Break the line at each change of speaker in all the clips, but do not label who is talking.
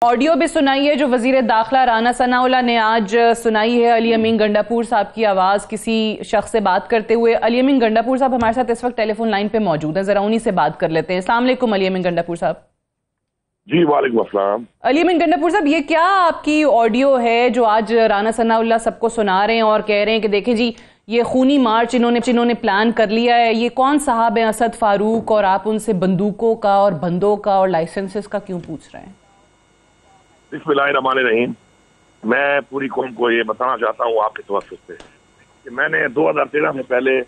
Audio भी सुनाई है जो वजीर दाखिला राना सनाउल्लाह ने आज सुनाई है अली अमीन गंडापुर साहब की आवाज़ किसी शख्स से बात करते हुए। अली अमीन गंडापुर साहब हमारे साथ इस वक्त टेलीफोन लाइन पे मौजूद हैं, जरा उन्हीं से बात कर लेते हैं। अस्सलाम वालेकुम अली अमीन गंडापुर साहब।
जी वालेकुम अस्सलाम।
अली अमीन गंडापुर साहब, ये क्या आपकी ऑडियो है जो आज राना सनाउल्लाह सबको सुना रहे हैं और कह रहे हैं कि देखें जी ये खूनी मार्च इन्होंने प्लान कर लिया है। ये कौन साहब हैं असद फारूक, और आप उनसे बंदूकों का और बंदों का और लाइसेंसेस का क्यों पूछ रहे हैं?
बिस्मिल्लाहिर्रहमानिर्रहीम। मैं पूरी कौम को ये बताना चाहता हूँ आपके तवज्जुह से कि मैंने 2013 से पहले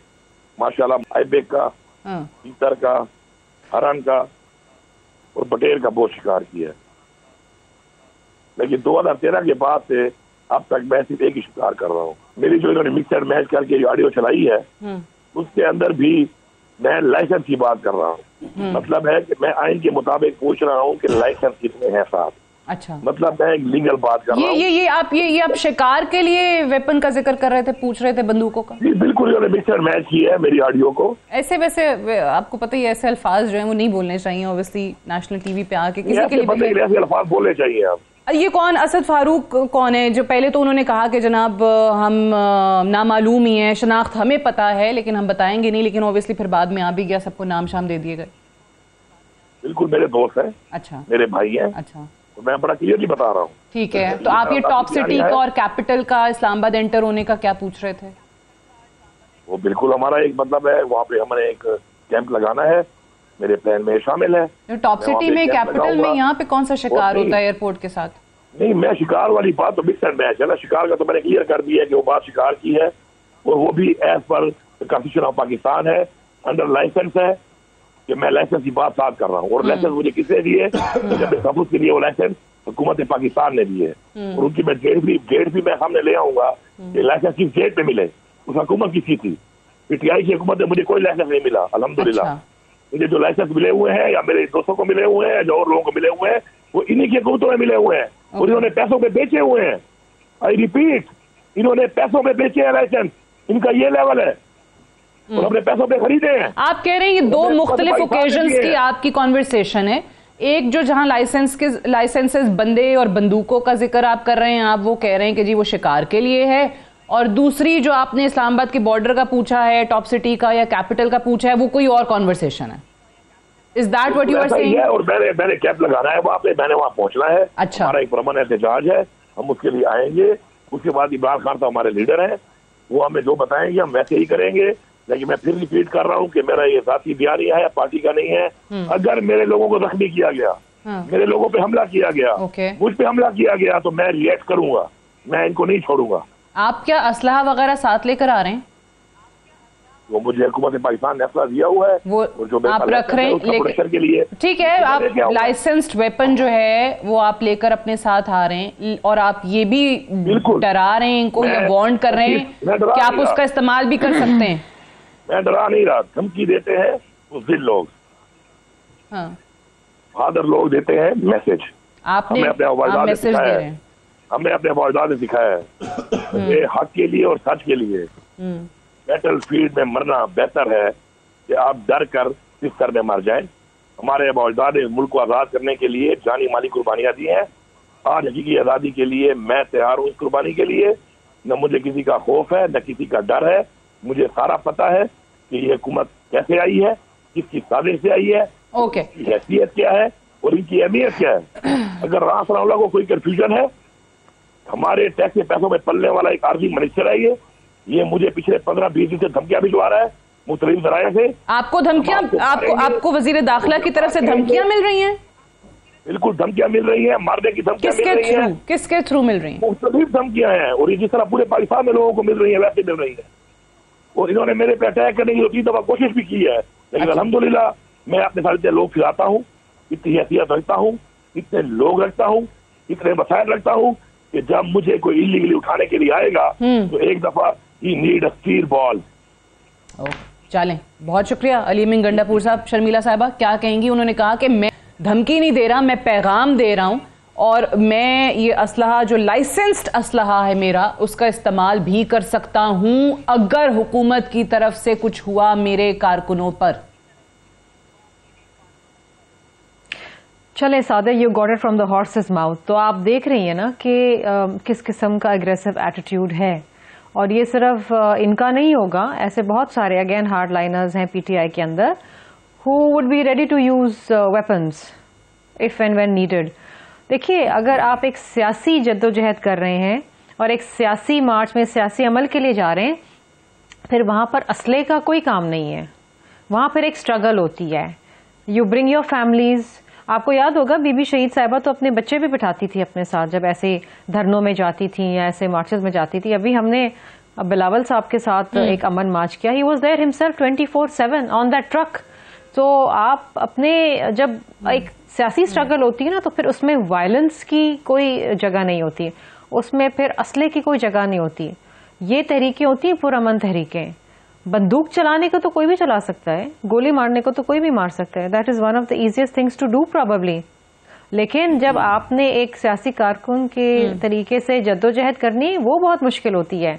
माशाल्लाह आइबेक का, चीतर का, हरन का और बटेर का बहुत शिकार किया है, लेकिन 2013 के बाद से अब तक मैं सिर्फ एक ही शिकार कर रहा हूँ। मेरी जो इन्होंने मिक्स एंड मैच करके जो ऑडियो चलाई है उसके अंदर भी मैं लाइसेंस की बात कर रहा हूँ। मतलब है कि मैं आइन के मुताबिक पूछ रहा हूँ कि लाइसेंस कितने हैं साहब।
अच्छा,
मतलब मैं एक लीगल बात कर रहा हूँ।
ये आप शिकार के लिए वेपन का जिक्र कर रहे थे, पूछ रहे थे बंदूकों का?
जी बिल्कुल, इन्होंने मिक्सर मैच किया है मेरी ऑडियो को।
ऐसे वैसे आपको पता ही है ऐसे अल्फाज जो है वो नहीं बोलने चाहिए ऑब्वियसली नेशनल टीवी पे आके किसी के लिए
ऐसे अल्फाज बोलने चाहिए आप।
ये कौन असद फारूक कौन है? जो पहले तो उन्होंने कहा कि जनाब हम नामालूम ही है, शनाख्त हमें पता है लेकिन हम बताएंगे नहीं, लेकिन ऑब्वियसली फिर बाद में आ भी गया, सबको नाम शाम दे दिए गए।
बिल्कुल मेरे दोस्त हैं।
अच्छा,
मेरे भाई हैं।
अच्छा,
तो मैं बड़ा क्लियरली बता रहा हूँ।
ठीक है, तो आप ये टॉप सिटी का और कैपिटल का इस्लामाबाद एंटर होने का क्या पूछ रहे थे?
वो बिल्कुल हमारा एक मतलब है, वहाँ पे हमने एक कैंप लगाना है, मेरे प्लान में शामिल है।
टॉप सिटी में, कैपिटल में, यहाँ पे कौन सा शिकार होता है एयरपोर्ट के साथ?
नहीं, मैं शिकार वाली बात तो मिक्स एंड मैच है ना। शिकार का तो मैंने क्लियर कर दिया है कि वो बात शिकार की है और वो भी as per constitution of Pakistan है, अंडर लाइसेंस है कि मैं लाइसेंस की बात साथ कर रहा हूँ। और लाइसेंस मुझे किसने दिए? जब तहफ़्फ़ुज़ के लिए वो लाइसेंस हुकूमत पाकिस्तान ने दिए और उनकी मैं डेट भी मैं सामने ले आऊंगा कि लाइसेंस किस डेट पे मिले। उस हुकूमत की थी पीटीआई की हुकूमत में, मुझे कोई लाइसेंस नहीं मिला अल्हम्दुलिल्लाह। मुझे जो लाइसेंस मिले हुए हैं या मेरे दोस्तों को मिले हुए हैं, जो और लोगों को मिले हुए हैं, वो इन्हीं की हुकूमतों में मिले हुए हैं और इन्होंने पैसों पे बेचे हुए हैं। आई रिपीट, इन्होंने पैसों पे बेचे हैं लाइसेंस। इनका ये लेवल है और अपने पैसों पे खरीदे हैं।
आप कह रहे हैं ये दो मुख्तलिफ ओकेजन्स की आपकी कॉन्वर्सेशन है। एक जो जहां लाइसेंसेस बंदे और बंदूकों का जिक्र आप कर रहे हैं, आप वो कह रहे हैं कि जी वो शिकार के लिए है, और दूसरी जो आपने इस्लामाबाद के बॉर्डर का पूछा है, टॉप सिटी का या कैपिटल का पूछा है, वो कोई और कॉन्वर्सेशन है। Is that what you are saying?
और मैंने कैंप लगाना है वहाँ पे, मैंने वहाँ पहुंचना है।
अच्छा,
हमारा एक परमानेंट एहतजाज है, हम उसके लिए आएंगे। उसके बाद इमरान खान साहब हमारे लीडर हैं, वो हमें जो बताएंगे हम वैसे ही करेंगे। लेकिन मैं फिर रिपीट कर रहा हूँ कि मेरा ये जाती बयानिया है, पार्टी का नहीं है। अगर मेरे लोगों को जख्मी किया गया, मेरे लोगों पे हमला किया गया, मुझ पे हमला किया गया, तो मैं रिएक्ट करूंगा, मैं इनको नहीं छोड़ूंगा।
आप क्या असलहा वगैरह साथ लेकर आ रहे हैं?
वो मुझे हुकूमत पाकिस्तान ने असला दिया हुआ है, वो जो
आप रख रहे हैं
लेकिन के लिए।
ठीक है, आप लाइसेंस्ड वेपन जो है वो आप लेकर अपने साथ आ रहे हैं और आप ये भी डरा रहे हैं इनको या वार्न कर रहे हैं कि आप उसका इस्तेमाल भी कर सकते हैं।
मैं डरा नहीं रहा, धमकी देते हैं बुज़दिल लोग, फादर लोग देते हैं मैसेज।
आपने मैसेज दे रहे हैं,
हमने अपने वालिदात ने सिखाया है ये हक के लिए और सच के लिए बैटल फील्ड में मरना बेहतर है कि आप डर कर बिस्तर में मर जाएं। हमारे वालिदात ने मुल्क को आज़ाद करने के लिए जानी माली कुर्बानियां दी हैं। आज हकीकी आज़ादी के लिए मैं तैयार हूँ इस कुर्बानी के लिए। न मुझे किसी का खौफ है, न किसी का डर है। मुझे सारा पता है कि ये हुकूमत कैसे आई है, किसकी साजिश से आई है,
इसकी
हैसियत क्या है और इनकी अहमियत क्या है। अगर राना सनाउल्लाह को कोई कंफ्यूजन है, हमारे टैक्स के पैसों में पलने वाला एक आर्मी मिनिस्टर है ये मुझे पिछले 15-20 दिन से धमकियां भिजवा रहा है मुख्तलिफ जराये से।
आपको धमकियां, आपको वजीर दाखिला की तरफ से धमकियां मिल रही हैं?
बिल्कुल धमकियां मिल रही हैं, मारने की धमकियां मिल रही हैं।
किसके थ्रू मिल रही हैं?
मुख्तलिफ धमकियां हैं और जिस तरह पूरे पाकिस्तान में लोगों को मिल रही है वैसे मिल रही है। और इन्होंने मेरे पे अटैक करने की 2-3 दफा कोशिश भी की है, लेकिन अल्हम्दुलिल्लाह मैं अपने साथ इतने लोग खिलाता हूँ, इतनी हैसियत रखता हूँ, इतने लोग रखता हूँ, इतने वसाइल रखता हूँ कि जब मुझे कोई इलीगली उठाने के लिए आएगा तो एक दफा ही नीड अ स्टील बॉल।
चलें, बहुत शुक्रिया अली अमीन गंडापुर साहब। शर्मिला साहिबा क्या कहेंगी? उन्होंने कहा कि मैं धमकी नहीं दे रहा, मैं पैगाम दे रहा हूँ और मैं ये असलहा जो लाइसेंस्ड असलहा है मेरा, उसका इस्तेमाल भी कर सकता हूँ अगर हुकूमत की तरफ से कुछ हुआ मेरे कारकुनों पर।
चले सादे, you got it from the horses mouth. तो आप देख रही हैं ना कि किस किस्म का एग्रेसिव एटीट्यूड है, और ये सिर्फ इनका नहीं होगा, ऐसे बहुत सारे अगेन हार्ड लाइनर्स हैं पीटीआई के अंदर who would be ready to use weapons if and when needed. देखिए, अगर आप एक सियासी जद्दोजहद कर रहे हैं और एक सियासी मार्च में सियासी अमल के लिए जा रहे हैं, फिर वहां पर असले का कोई काम नहीं है, वहां पर एक स्ट्रगल होती है। You bring your families. आपको याद होगा बीबी शहीद साहिबा तो अपने बच्चे भी बिठाती थी अपने साथ जब ऐसे धरनों में जाती थी या ऐसे मार्चेस में जाती थी। अभी हमने बिलावल साहब के साथ एक अमन मार्च किया, he was there himself 24/7 on that truck. तो आप अपने जब एक सियासी स्ट्रगल होती है ना, तो फिर उसमें वायलेंस की कोई जगह नहीं होती, उसमें फिर असले की कोई जगह नहीं होती। ये तहरीकें होती हैं पुरअमन तहरीकें। बंदूक चलाने को तो कोई भी चला सकता है, गोली मारने को तो कोई भी मार सकता है, that is one of the easiest things to do probably. लेकिन जब आपने एक सियासी कारकुन के तरीके से जद्दोजहद करनी, वो बहुत मुश्किल होती है।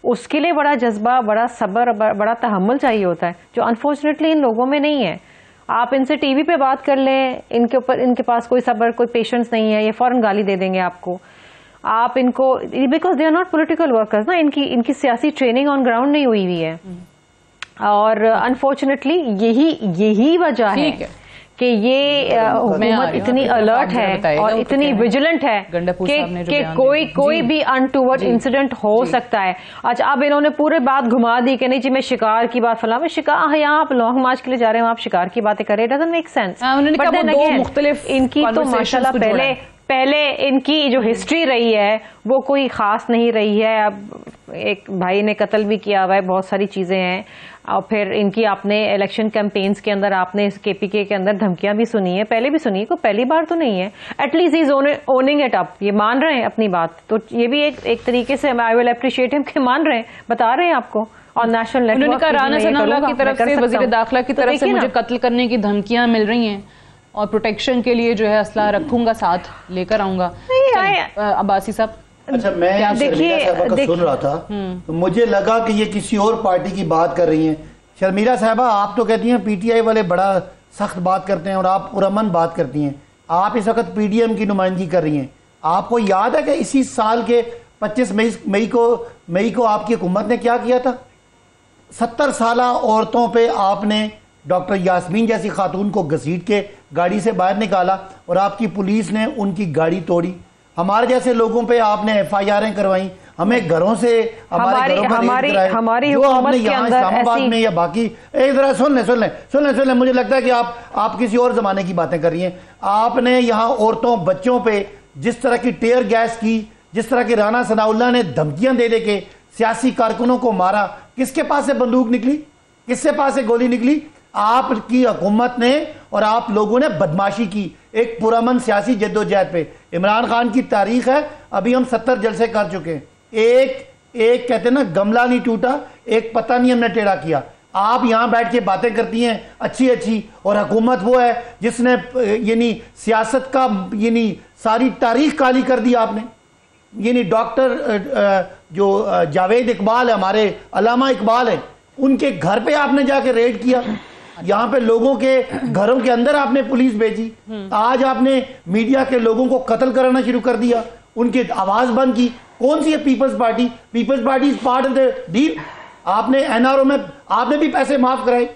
उसके लिए बड़ा जज्बा, बड़ा सब्र, बड़ा तहम्मुल चाहिए होता है, जो अनफॉर्चुनेटली इन लोगों में नहीं है। आप इनसे टीवी पे बात कर लें, इनके ऊपर इनके पास कोई सब्र, कोई पेशेंस नहीं है, ये फौरन गाली दे देंगे आपको। आप इनको, because they are not political workers ना, इनकी सियासी ट्रेनिंग ऑन ग्राउंड नहीं हुई हुई है। और अनफॉर्चुनेटली यही वजह है कि ये हुकूमत इतनी अलर्ट है और इतनी विजिलेंट है कि कोई भी अनटूवर्ड इंसिडेंट हो सकता है। अच्छा, अब इन्होंने पूरे बात घुमा दी कि नहीं जी मैं शिकार की बात फला, मैं शिकार, यहाँ आप लॉन्ग मार्च के लिए जा रहे हैं, आप शिकार की बातें करें, डजंट मेक सेंस। इनकी तो माशाल्लाह पहले इनकी जो हिस्ट्री रही है वो कोई खास नहीं रही है। अब एक भाई ने कत्ल भी किया हुआ है, बहुत सारी चीजें हैं, और फिर इनकी आपने इलेक्शन कैंपेन्स के अंदर आपने इस केपीके के अंदर धमकियां भी सुनी है, पहले भी सुनी है, कोई पहली बार तो नहीं है। At least is owning it up, ये मान रहे हैं अपनी बात, तो ये भी एक तरीके से आई विल अप्रिशिएट हिम कि मान रहे हैं, बता रहे हैं आपको। और नेशनल
नेटवर्क राना सनाउल्लाह की तरफ से, वजीर दाखिला की तरफ से मुझे कत्ल करने की धमकियां मिल रही हैं और प्रोटेक्शन के लिए जो है असला रखूंगा, साथ लेकर आऊंगा। अब्बासी साहब,
अच्छा, मैं शर्मिला साहबा का सुन रहा था तो मुझे लगा कि ये किसी और पार्टी की बात कर रही हैं। शर्मिला साहबा, आप तो कहती हैं पीटीआई वाले बड़ा सख्त बात करते हैं और आप पुरअमन बात करती हैं। आप इस वक्त पीडीएम की नुमाइंदगी कर रही हैं। आपको याद है कि इसी साल के 25 मई को आपकी हुकूमत ने क्या किया था? 70 साला औरतों पे आपने डॉक्टर यास्मीन जैसी खातून को घसीट के गाड़ी से बाहर निकाला और आपकी पुलिस ने उनकी गाड़ी तोड़ी। हमारे जैसे लोगों पे आपने एफआईआर करवाई, हमें घरों से हमारी जो आपने यहाँ इस्लामाबाद में या बाकी, एक जरा सुन ले, मुझे लगता है कि आप किसी और जमाने की बातें कर रही हैं। आपने यहाँ औरतों बच्चों पे जिस तरह की टेयर गैस की, जिस तरह की राना सनाउल्लाह ने धमकियां दे के सियासी कारकुनों को मारा, किसके पास से बंदूक निकली, किसके पास से गोली निकली? आपकी हुकूमत ने और आप लोगों ने बदमाशी की एक पुरअमन सियासी जद्दोजहद पे। इमरान खान की तारीख है, अभी हम 70 जलसे कर चुके हैं, एक कहते ना गमला नहीं टूटा, एक पता नहीं हमने टेढ़ा किया। आप यहां बैठ के बातें करती हैं अच्छी, और हुकूमत वो है जिसने यानी सियासत का यानी सारी तारीख काली कर दी आपने। यानी डॉक्टर जो जावेद इकबाल है, हमारे अल्लामा इकबाल है, उनके घर पे आपने जाके रेड किया, यहाँ पे लोगों के घरों के अंदर आपने पुलिस भेजी। आज आपने मीडिया के लोगों को कत्ल कराना शुरू कर दिया, उनकी आवाज बंद की। कौन सी है Peoples Party? Peoples Party is part of the deal. आपने एनआरओ में आपने भी पैसे माफ कराए।